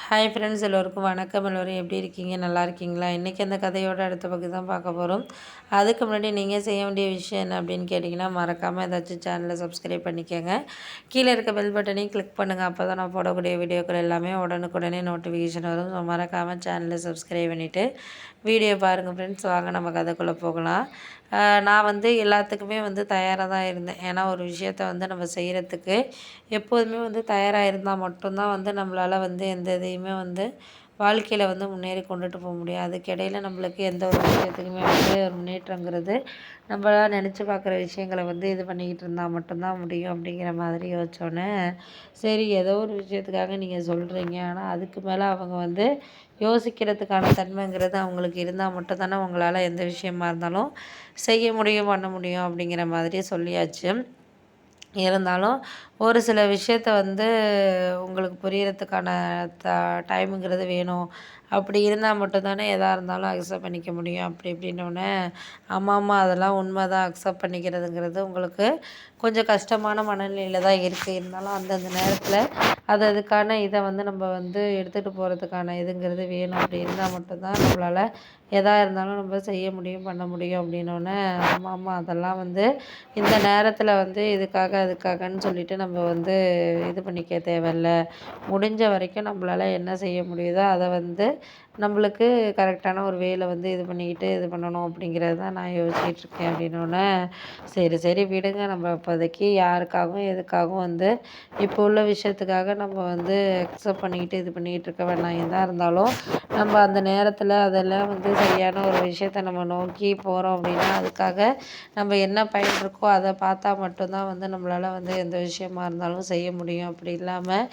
Hi friends, எல்லோருக்கும் வணக்கம். எல்லோரும் எப்படி இருக்கீங்க? நல்லா இருக்கீங்களா? இன்றைக்கி அந்த கதையோட அடுத்த பகுதி தான் பார்க்க போகிறோம். அதுக்கு முன்னாடி நீங்கள் செய்ய வேண்டிய விஷயம் என்ன அப்படின்னு கேட்டிங்கன்னா, மறக்காமல் ஏதாச்சும் சேனலை சப்ஸ்கிரைப் பண்ணிக்கோங்க. கீழே இருக்க பெல் பட்டனையும் கிளிக் பண்ணுங்கள். அப்போ தான் நான் போடக்கூடிய வீடியோக்கள் எல்லாமே உடனுக்குடனே நோட்டிஃபிகேஷன் வரும். ஸோ மறக்காமல் சேனலை சப்ஸ்கிரைப் பண்ணிவிட்டு வீடியோ பாருங்கள் ஃப்ரெண்ட்ஸ். வாங்க நம்ம கதைக்குள்ளே போகலாம். நான் எல்லாத்துக்குமே தயாராக தான் இருந்தேன். ஏன்னா ஒரு விஷயத்த நம்ம செய்கிறதுக்கு எப்போதுமே தயாராக இருந்தால் மட்டும்தான் நம்மளால் எந்த இதையுமே வாழ்க்கையில் முன்னேறி கொண்டுட்டு போக முடியும். அதுக்கிடையில் நம்மளுக்கு எந்த ஒரு விஷயத்துக்குமே ஒரு முன்னேற்றங்கிறது நம்மளா நினச்சி பார்க்குற விஷயங்களை இது பண்ணிக்கிட்டு இருந்தால் மட்டும்தான் முடியும் அப்படிங்கிற மாதிரி யோசித்தோன்னே, சரி ஏதோ ஒரு விஷயத்துக்காக நீங்கள் சொல்கிறீங்க, ஆனால் அதுக்கு மேலே அவங்க யோசிக்கிறதுக்கான தன்மைங்கிறது அவங்களுக்கு இருந்தால் மட்டும்தானே உங்களால் எந்த விஷயமா இருந்தாலும் செய்ய முடியும், பண்ண முடியும் அப்படிங்கிற மாதிரி சொல்லியாச்சு. இருந்தாலும் ஒரு சில விஷயத்த உங்களுக்கு புரியறதுக்கான த டைமுங்கிறது வேணும். அப்படி இருந்தால் மட்டும் தானே எதாக இருந்தாலும் அக்செப்ட் பண்ணிக்க முடியும். அப்படி இப்படின்னோடனே, ஆமாம் அதெல்லாம் உண்மை தான். அக்செப்ட் பண்ணிக்கிறதுங்கிறது உங்களுக்கு கொஞ்சம் கஷ்டமான மனநிலையில் தான் இருக்குது. இருந்தாலும் அந்தந்த நேரத்தில் அதுக்கான இதை நம்ம எடுத்துகிட்டு போகிறதுக்கான இதுங்கிறது வேணும். அப்படி இருந்தால் மட்டும்தான் நம்மளால் எதாக இருந்தாலும் நம்ம செய்ய முடியும், பண்ண முடியும் அப்படின்னோடனே, ஆமாம் அதெல்லாம் இந்த நேரத்தில் இதுக்காக அதுக்காகன்னு சொல்லிட்டு நம்ம இது பண்ணிக்க தேவையில்ல. முடிஞ்ச வரைக்கும் நம்மளால் என்ன செய்ய முடியுதோ அதை நம்மளுக்கு கரெக்டான ஒரு வேல இது பண்ணிக்கிட்டு இது பண்ணணும் அப்படிங்கிறது தான் நான் யோசிச்சிட்ருக்கேன் அப்படின்னோடனே, சரி சரி விடுங்க. நம்ம இப்போதைக்கு யாருக்காகவும் எதுக்காகவும் இப்போ உள்ள விஷயத்துக்காக நம்ம அக்செப்ட் பண்ணிக்கிட்டு இது பண்ணிக்கிட்டு இருக்க வேணாம். எதாக இருந்தாலும் நம்ம அந்த நேரத்தில் அதெல்லாம் சரியான ஒரு விஷயத்த நம்ம நோக்கி போகிறோம் அப்படின்னா, அதுக்காக நம்ம என்ன பயன் இருக்கோ அதை பார்த்தா மட்டும்தான் நம்மளால் எந்த விஷயமா இருந்தாலும் செய்ய முடியும். அப்படி இல்லாமல்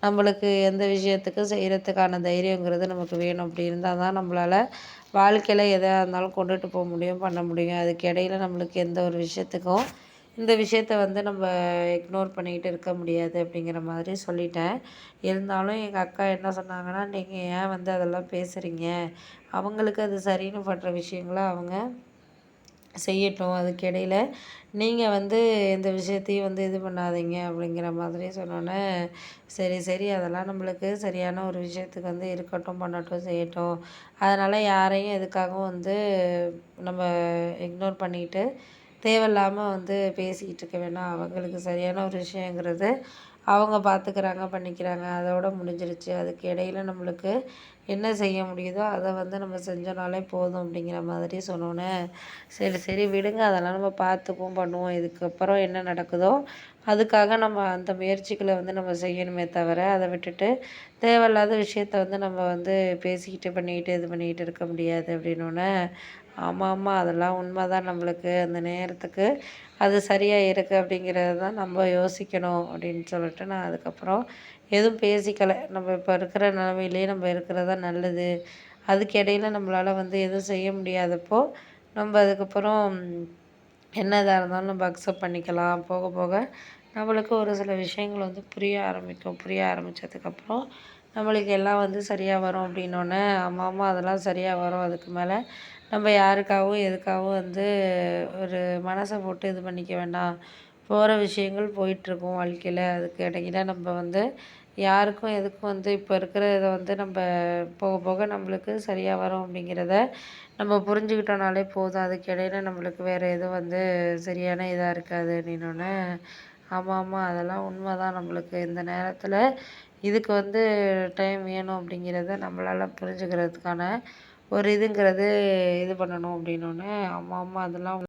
நம்மளுக்கு எந்த விஷயத்துக்கும் செய்கிறதுக்கான தைரியங்கிறது நமக்கு வேணும். அப்படி இருந்தால் தான் நம்மளால் வாழ்க்கையில் எதாக இருந்தாலும் கொண்டுட்டு போக முடியும், பண்ண முடியும். அதுக்கு இடையில நம்மளுக்கு எந்த ஒரு விஷயத்துக்கும் இந்த விஷயத்த நம்ம இக்னோர் பண்ணிக்கிட்டு இருக்க முடியாது அப்படிங்கிற மாதிரி சொல்லிட்டேன். இருந்தாலும் எங்கள் அக்கா என்ன சொன்னாங்கன்னா, நீங்கள் ஏன் அதெல்லாம் பேசுகிறீங்க? அவங்களுக்கு அது சரின்னு படுற விஷயங்கள அவங்க செய்யட்டும். அதுக்கு இடையில நீங்கள் எந்த விஷயத்தையும் இது பண்ணாதீங்க அப்படிங்கிற மாதிரி சொன்னோன்னே, சரி சரி அதெல்லாம் நம்மளுக்கு சரியான ஒரு விஷயத்துக்கு இருக்கட்டும், பண்ணட்டும், செய்யட்டும். அதனால் யாரையும் எதுக்காகவும் நம்ம இக்னோர் பண்ணிக்கிட்டு தேவையில்லாமல் பேசிக்கிட்டு இருக்க வேணாம். அவங்களுக்கு சரியான ஒரு விஷயங்கிறது அவங்க பார்த்துக்கிறாங்க, பண்ணிக்கிறாங்க. அதோட முடிஞ்சிருச்சு. அதுக்கு இடையில நம்மளுக்கு என்ன செய்ய முடியுதோ அதை நம்ம செஞ்சோனாலே போதும் அப்படிங்கிற மாதிரி சொன்னோன்னே, சரி சரி விடுங்க. அதெல்லாம் நம்ம பார்த்துக்குவோம், பண்ணுவோம். இதுக்கப்புறம் என்ன நடக்குதோ அதுக்காக நம்ம அந்த முயற்சிகளை நம்ம செய்யணுமே தவிர, அதை விட்டுட்டு தேவையில்லாத விஷயத்த நம்ம பேசிக்கிட்டு பண்ணிக்கிட்டு இது பண்ணிக்கிட்டு இருக்க முடியாது அப்படின்னோடனே, ஆமாம் அதெல்லாம் உண்மை தான். நம்மளுக்கு அந்த நேரத்துக்கு அது சரியாக இருக்குது அப்படிங்கிறது தான் நம்ம யோசிக்கணும் அப்படின்னு சொல்லிட்டு நான் அதுக்கப்புறம் எதுவும் பேசிக்கலை. நம்ம இப்போ இருக்கிற நிலமையிலேயே நம்ம இருக்கிறது தான் நல்லது. அதுக்கு இடையில நம்மளால் எதுவும் செய்ய முடியாதப்போ நம்ம அதுக்கப்புறம் என்னதாக இருந்தாலும் நம்ம அக்செப்ட் பண்ணிக்கலாம். போக போக நம்மளுக்கு ஒரு சில விஷயங்கள் புரிய ஆரம்பிக்கும். புரிய ஆரம்பித்ததுக்கப்புறம் நம்மளுக்கு எல்லாம் சரியாக வரும் அப்படின்னோடனே, ஆமாம் அதெல்லாம் சரியாக வரும். அதுக்கு மேலே நம்ம யாருக்காகவும் எதுக்காகவும் ஒரு மனசை போட்டு இது பண்ணிக்க வேண்டாம். போகிற விஷயங்கள் போயிட்டுருக்கும் வாழ்க்கையில். அதுக்கு இடையில நம்ம யாருக்கும் எதுக்கும் இப்போ இருக்கிற இதை நம்ம போக போக நம்மளுக்கு சரியாக வரும் அப்படிங்கிறத நம்ம புரிஞ்சுக்கிட்டோனாலே போதும். அதுக்கு இடையில நம்மளுக்கு வேறு எதுவும் சரியான இதாக இருக்காது அப்படின்னோடனே, ஆமாம் அதெல்லாம் உண்மை தான். நம்மளுக்கு இந்த நேரத்தில் இதுக்கு டைம் வேணும் அப்படிங்கிறத நம்மளால் புரிஞ்சுக்கிறதுக்கான ஒரு இதுங்கிறது இது பண்ணணும் அப்படின்னோடனே, ஆமாம் அதெல்லாம்